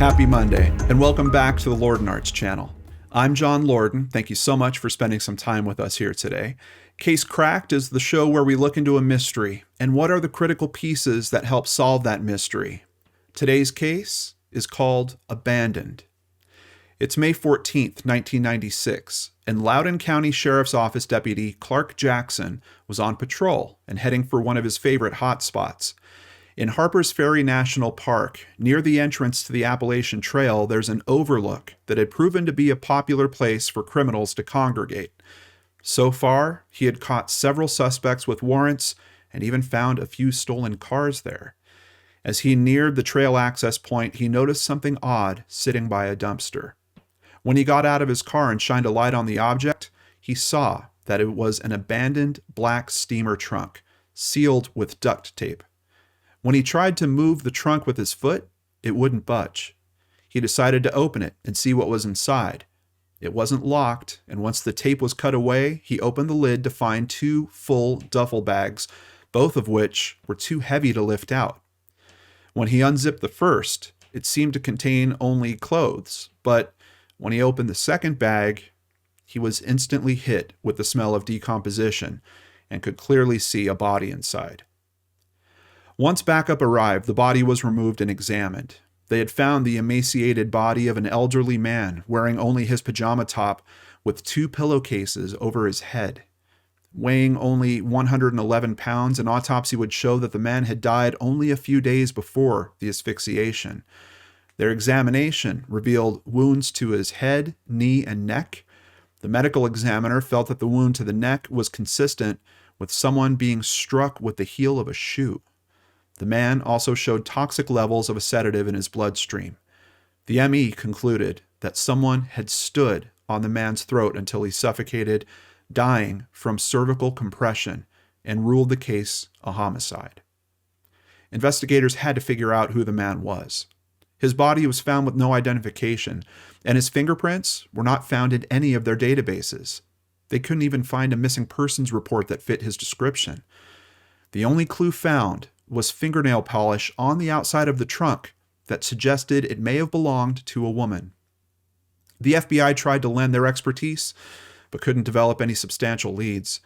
Happy Monday, and welcome back to the Lorden Arts channel. I'm John Lorden. Thank you so much for spending some time with us here today. Case Cracked is the show where we look into a mystery and what are the critical pieces that help solve that mystery. Today's case is called Abandoned. It's May 14th, 1996, and Loudoun County Sheriff's Office Deputy Clark Jackson was on patrol and heading for one of his favorite hotspots. In Harper's Ferry National Park, near the entrance to the Appalachian Trail, there's an overlook that had proven to be a popular place for criminals to congregate. So far, he had caught several suspects with warrants and even found a few stolen cars there. As he neared the trail access point, he noticed something odd sitting by a dumpster. When he got out of his car and shined a light on the object, he saw that it was an abandoned black steamer trunk, sealed with duct tape. When he tried to move the trunk with his foot, it wouldn't budge. He decided to open it and see what was inside. It wasn't locked, and once the tape was cut away, he opened the lid to find two full duffel bags, both of which were too heavy to lift out. When he unzipped the first, it seemed to contain only clothes, but when he opened the second bag, he was instantly hit with the smell of decomposition and could clearly see a body inside. Once backup arrived, the body was removed and examined. They had found the emaciated body of an elderly man wearing only his pajama top with two pillowcases over his head. Weighing only 111 pounds, an autopsy would show that the man had died only a few days before the asphyxiation. Their examination revealed wounds to his head, knee, and neck. The medical examiner felt that the wound to the neck was consistent with someone being struck with the heel of a shoe. The man also showed toxic levels of a sedative in his bloodstream. The ME concluded that someone had stood on the man's throat until he suffocated, dying from cervical compression, and ruled the case a homicide. Investigators had to figure out who the man was. His body was found with no identification, and his fingerprints were not found in any of their databases. They couldn't even find a missing persons report that fit his description. The only clue found was fingernail polish on the outside of the trunk that suggested it may have belonged to a woman. The FBI tried to lend their expertise, but couldn't develop any substantial leads.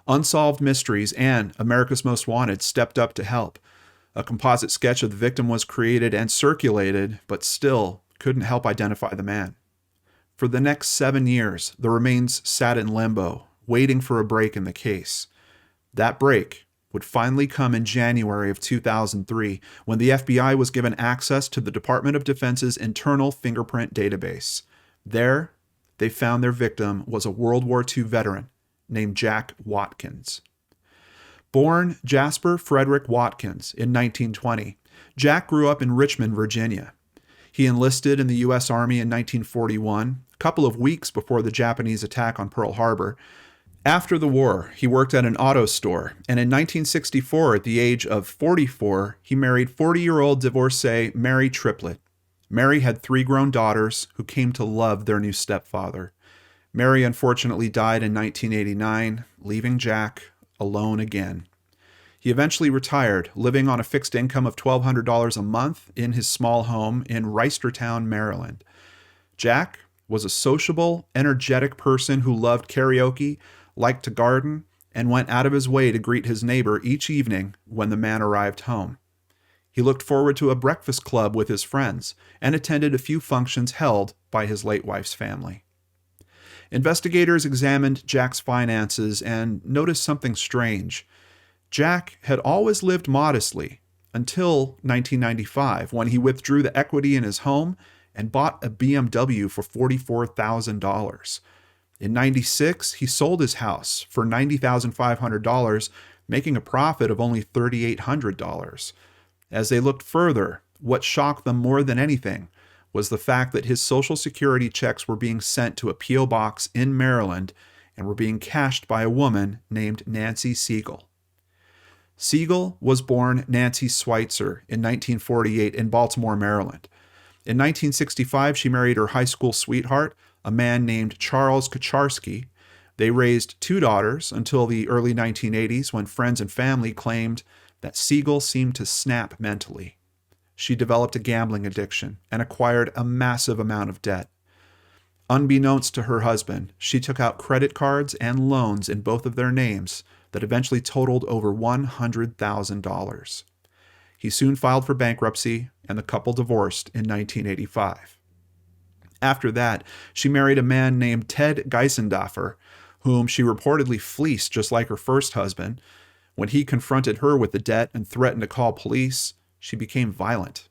Unsolved Mysteries and America's Most Wanted stepped up to help. A composite sketch of the victim was created and circulated, but still couldn't help identify the man. For the next 7 years, the remains sat in limbo, waiting for a break in the case. That break would finally come in January of 2003, when the FBI was given access to the Department of Defense's internal fingerprint database. There, they found their victim was a World War II veteran named Jack Watkins. Born Jasper Frederick Watkins in 1920, Jack grew up in Richmond, Virginia. He enlisted in the U.S. Army in 1941, a couple of weeks before the Japanese attack on Pearl Harbor. After the war, he worked at an auto store, and in 1964, at the age of 44, he married 40-year-old divorcee Mary Triplett. Mary had 3 grown daughters who came to love their new stepfather. Mary unfortunately died in 1989, leaving Jack alone again. He eventually retired, living on a fixed income of $1,200 a month in his small home in Reisterstown, Maryland. Jack was a sociable, energetic person who loved karaoke, liked to garden, and went out of his way to greet his neighbor each evening when the man arrived home. He looked forward to a breakfast club with his friends and attended a few functions held by his late wife's family. Investigators examined Jack's finances and noticed something strange. Jack had always lived modestly until 1995, when he withdrew the equity in his home and bought a BMW for $44,000. In 96, he sold his house for $90,500, making a profit of only $3,800. As they looked further, what shocked them more than anything was the fact that his Social Security checks were being sent to a P.O. box in Maryland and were being cashed by a woman named Nancy Siegel. Siegel was born Nancy Schweitzer in 1948 in Baltimore, Maryland. In 1965, she married her high school sweetheart, a man named Charles Kacharski. They raised 2 daughters until the early 1980s, when friends and family claimed that Siegel seemed to snap mentally. she developed a gambling addiction and acquired a massive amount of debt. Unbeknownst to her husband, she took out credit cards and loans in both of their names that eventually totaled over $100,000. He soon filed for bankruptcy, and the couple divorced in 1985. After that, she married a man named Ted Geisendorfer, whom she reportedly fleeced just like her first husband. When he confronted her with the debt and threatened to call police, she became violent.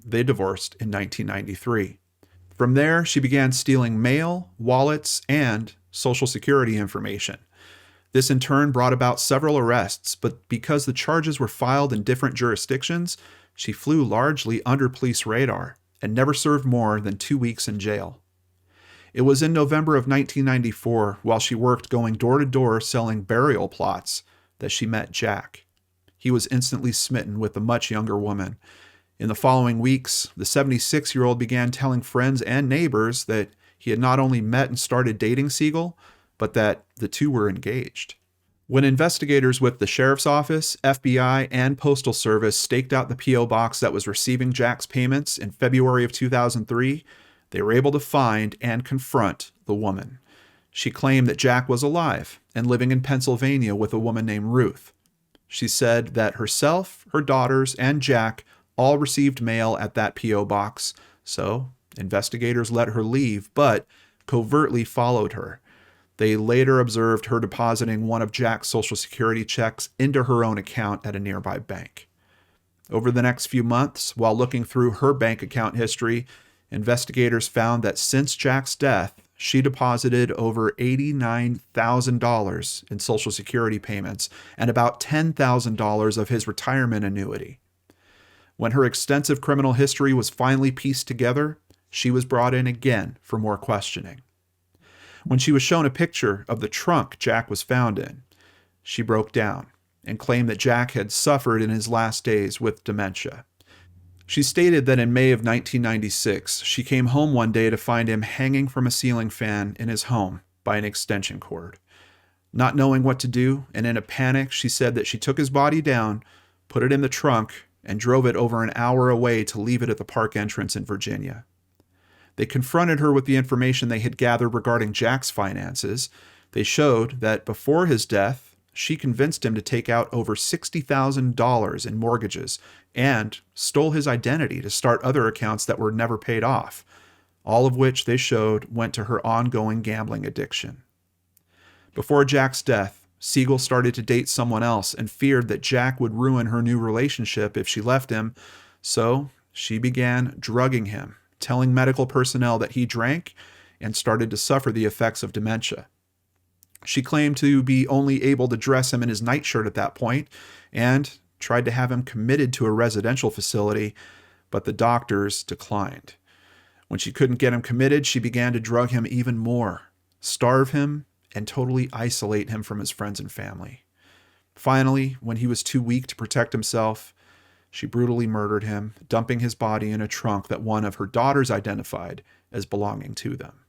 They divorced in 1993. From there, she began stealing mail, wallets, and Social Security information. This in turn brought about several arrests, but because the charges were filed in different jurisdictions, she flew largely under police radar and never served more than 2 weeks in jail. It was in November of 1994, while she worked going door to door selling burial plots, that she met Jack. He was instantly smitten with the much younger woman. In the following weeks, the 76-year-old began telling friends and neighbors that he had not only met and started dating Siegel, but that the two were engaged. When investigators with the Sheriff's Office, FBI, and Postal Service staked out the P.O. box that was receiving Jack's payments in February of 2003, they were able to find and confront the woman. She claimed that Jack was alive and living in Pennsylvania with a woman named Ruth. She said that herself, her daughters, and Jack all received mail at that P.O. box, so investigators let her leave, but covertly followed her. They later observed her depositing one of Jack's Social Security checks into her own account at a nearby bank. Over the next few months, while looking through her bank account history, investigators found that since Jack's death, she deposited over $89,000 in Social Security payments and about $10,000 of his retirement annuity. When her extensive criminal history was finally pieced together, she was brought in again for more questioning. When she was shown a picture of the trunk Jack was found in, she broke down and claimed that Jack had suffered in his last days with dementia. She stated that in May of 1996, she came home one day to find him hanging from a ceiling fan in his home by an extension cord. Not knowing what to do, and in a panic, she said that she took his body down, put it in the trunk, and drove it over an hour away to leave it at the park entrance in Virginia. They confronted her with the information they had gathered regarding Jack's finances. They showed that before his death, she convinced him to take out over $60,000 in mortgages and stole his identity to start other accounts that were never paid off, all of which they showed went to her ongoing gambling addiction. Before Jack's death, Siegel started to date someone else and feared that Jack would ruin her new relationship if she left him, so she began drugging him, telling medical personnel that he drank and started to suffer the effects of dementia. She claimed to be only able to dress him in his nightshirt at that point and tried to have him committed to a residential facility, but the doctors declined. When she couldn't get him committed, she began to drug him even more, starve him, and totally isolate him from his friends and family. Finally, when he was too weak to protect himself, she brutally murdered him, dumping his body in a trunk that one of her daughters identified as belonging to them.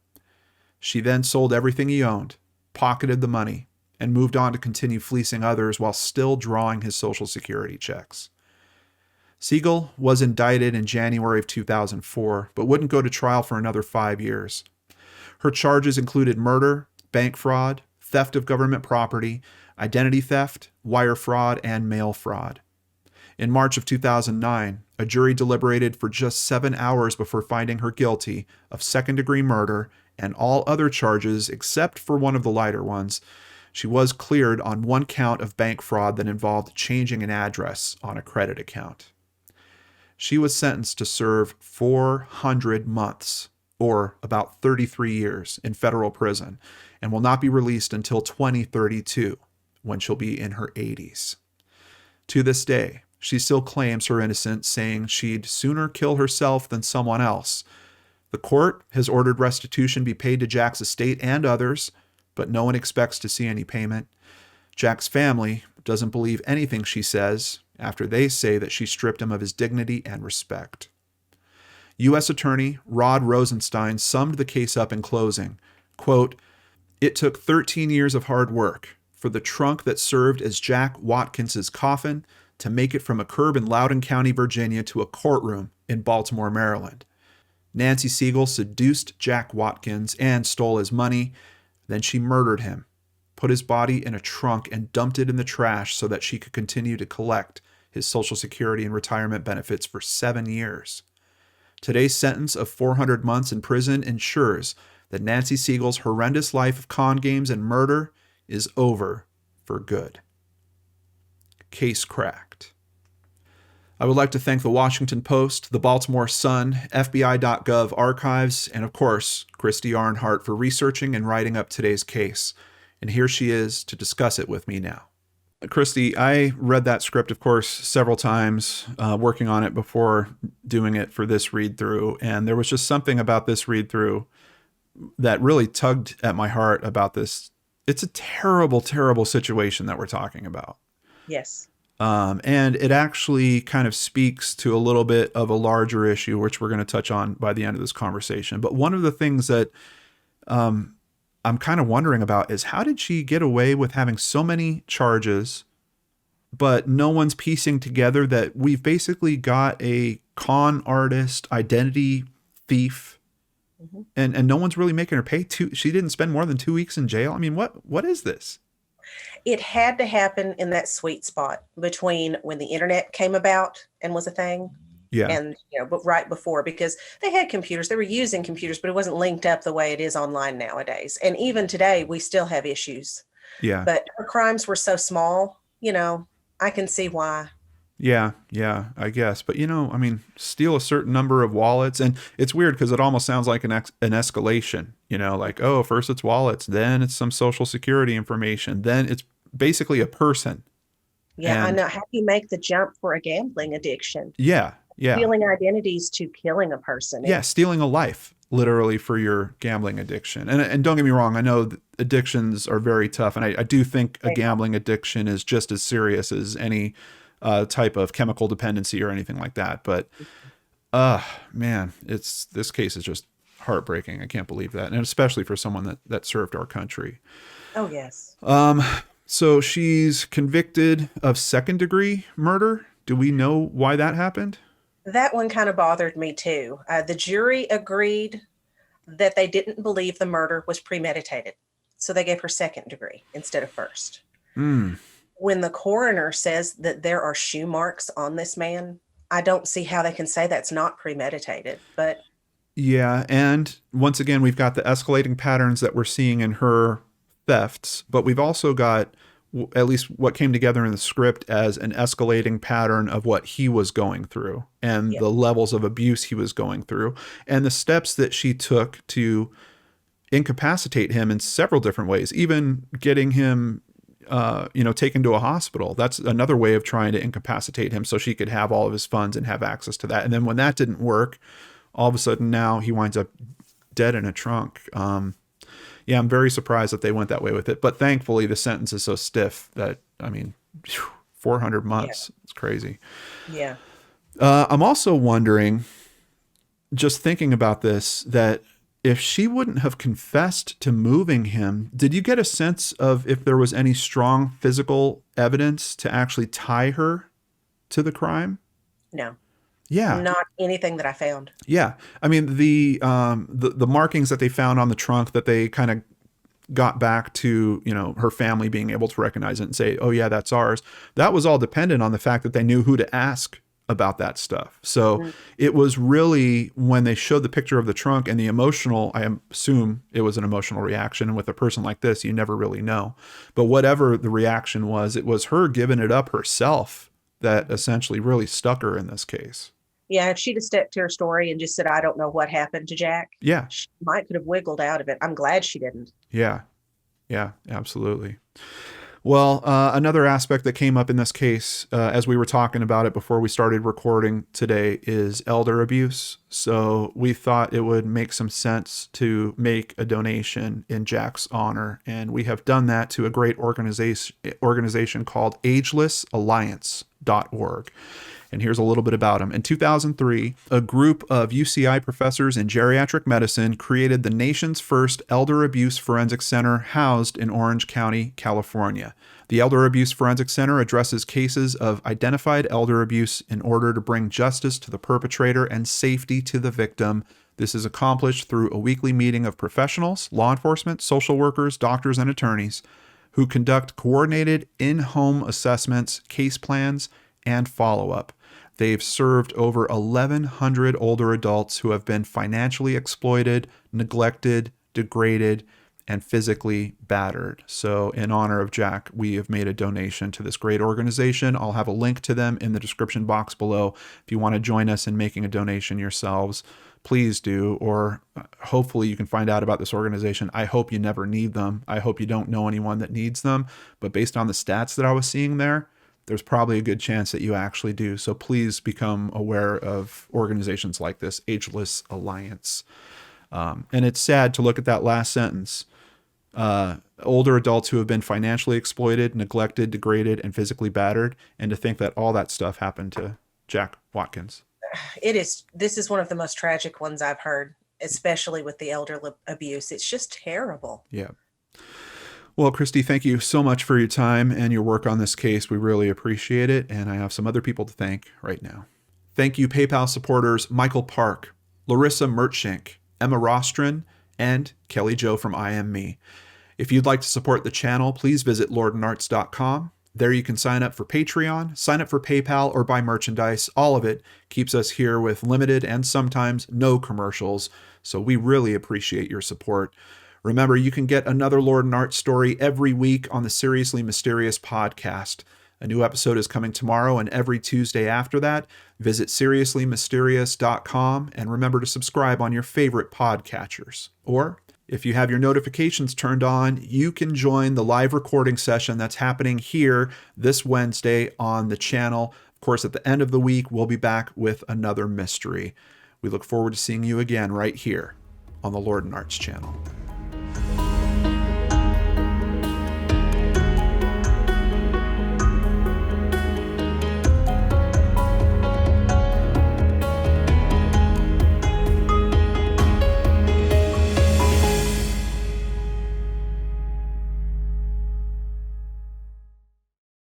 She then sold everything he owned, pocketed the money, and moved on to continue fleecing others while still drawing his Social Security checks. Siegel was indicted in January of 2004, but wouldn't go to trial for another 5 years. Her charges included murder, bank fraud, theft of government property, identity theft, wire fraud, and mail fraud. In March of 2009, a jury deliberated for just 7 hours before finding her guilty of second-degree murder and all other charges except for one of the lighter ones. She was cleared on one count of bank fraud that involved changing an address on a credit account. She was sentenced to serve 400 months, or about 33 years, in federal prison, and will not be released until 2032, when she'll be in her 80s. To this day, she still claims her innocence, saying she'd sooner kill herself than someone else. The court has ordered restitution be paid to Jack's estate and others, but no one expects to see any payment. Jack's family doesn't believe anything she says after they say that she stripped him of his dignity and respect. U.S. Attorney Rod Rosenstein summed the case up in closing, quote, "It took 13 years of hard work for the trunk that served as Jack Watkins's coffin to make it from a curb in Loudoun County, Virginia to a courtroom in Baltimore, Maryland. Nancy Siegel seduced Jack Watkins and stole his money. Then she murdered him, put his body in a trunk, and dumped it in the trash so that she could continue to collect his Social Security and retirement benefits for 7 years. Today's sentence of 400 months in prison ensures that Nancy Siegel's horrendous life of con games and murder is over for good. Case cracked. I would like to thank the Washington Post, the Baltimore Sun, FBI.gov archives, and of course, Christy Arnhart for researching and writing up today's case. And here she is to discuss it with me now. Christy, I read that script, of course, several times, working on it before doing it for this read-through. And there was just something about this read-through that really tugged at my heart about this. It's a terrible, terrible situation that we're talking about. Yes. And it actually kind of speaks to a little bit of a larger issue, which we're going to touch on by the end of this conversation. But one of the things that I'm kind of wondering about is, how did she get away with having so many charges, but no one's piecing together that we've basically got a con artist, identity thief, and no one's really making her pay. She didn't spend more than 2 weeks in jail. I mean, what is this? It had to happen in that sweet spot between when the internet came about and was a thing. Yeah. And, but right before, because they had computers, they were using computers, but it wasn't linked up the way it is online nowadays. And even today, we still have issues. Yeah. But her crimes were so small, I can see why. Yeah, I guess. But, I mean, steal a certain number of wallets. And it's weird because it almost sounds like an escalation, like, oh, first it's wallets, then it's some Social Security information, then it's basically a person. Yeah, and I know. How do you make the jump for a gambling addiction? Yeah. Stealing identities to killing a person. Yeah, stealing a life, literally, for your gambling addiction. And don't get me wrong, I know addictions are very tough. And I do think a gambling addiction is just as serious as any type of chemical dependency or anything like that. But, man, this case is just heartbreaking. I can't believe that. And especially for someone that served our country. Oh, yes. So she's convicted of second-degree murder. Do we know why that happened? That one kind of bothered me too. The jury agreed that they didn't believe the murder was premeditated. So they gave her second degree instead of first. When the coroner says that there are shoe marks on this man, I don't see how they can say that's not premeditated. But yeah, and once again, we've got the escalating patterns that we're seeing in her thefts, but we've also got at least what came together in the script as an escalating pattern of what he was going through and the levels of abuse he was going through and the steps that she took to incapacitate him in several different ways, even getting him, taken to a hospital. That's another way of trying to incapacitate him so she could have all of his funds and have access to that. And then when that didn't work, all of a sudden now he winds up dead in a trunk. Yeah, I'm very surprised that they went that way with it. But thankfully, the sentence is so stiff that, 400 months. Yeah. It's crazy. Yeah. I'm also wondering, just thinking about this, that if she wouldn't have confessed to moving him, did you get a sense of if there was any strong physical evidence to actually tie her to the crime? No. Yeah. Not anything that I found. Yeah. I mean, the markings that they found on the trunk that they kind of got back to, her family being able to recognize it and say, oh yeah, that's ours. That was all dependent on the fact that they knew who to ask about that stuff. So it was really when they showed the picture of the trunk and the emotional, I assume it was an emotional reaction. And with a person like this, you never really know. But whatever the reaction was, it was her giving it up herself that essentially really stuck her in this case. Yeah, if she'd have stuck to her story and just said, I don't know what happened to Jack, she could have wiggled out of it. I'm glad she didn't. Yeah, absolutely. Well, another aspect that came up in this case, as we were talking about it before we started recording today, is elder abuse. So we thought it would make some sense to make a donation in Jack's honor. And we have done that to a great organization called Ageless Alliance.org. And here's a little bit about him. In 2003, a group of UCI professors in geriatric medicine created the nation's first elder abuse forensic center housed in Orange County, California. The Elder Abuse Forensic Center addresses cases of identified elder abuse in order to bring justice to the perpetrator and safety to the victim. This is accomplished through a weekly meeting of professionals, law enforcement, social workers, doctors, and attorneys who conduct coordinated in-home assessments, case plans, and follow-up. They've served over 1,100 older adults who have been financially exploited, neglected, degraded, and physically battered. So in honor of Jack, we have made a donation to this great organization. I'll have a link to them in the description box below. If you want to join us in making a donation yourselves, please do, or hopefully you can find out about this organization. I hope you never need them. I hope you don't know anyone that needs them, but based on the stats that I was seeing there's probably a good chance that you actually do. So please become aware of organizations like this, Ageless Alliance. And it's sad to look at that last sentence. Older adults who have been financially exploited, neglected, degraded, and physically battered, and to think that all that stuff happened to Jack Watkins. This is one of the most tragic ones I've heard, especially with the elder abuse. It's just terrible. Yeah. Well, Christy, thank you so much for your time and your work on this case. We really appreciate it, and I have some other people to thank right now. Thank you, PayPal supporters Michael Park, Larissa Mertschink, Emma Rostron, and Kelly Jo from I Am Me. If you'd like to support the channel, please visit lordandarts.com. There you can sign up for Patreon, sign up for PayPal, or buy merchandise. All of it keeps us here with limited and sometimes no commercials, so we really appreciate your support. Remember, you can get another Lord and Art story every week on the Seriously Mysterious podcast. A new episode is coming tomorrow, and every Tuesday after that, visit seriouslymysterious.com and remember to subscribe on your favorite podcatchers. Or, if you have your notifications turned on, you can join the live recording session that's happening here this Wednesday on the channel. Of course, at the end of the week, we'll be back with another mystery. We look forward to seeing you again right here on the Lord and Arts channel.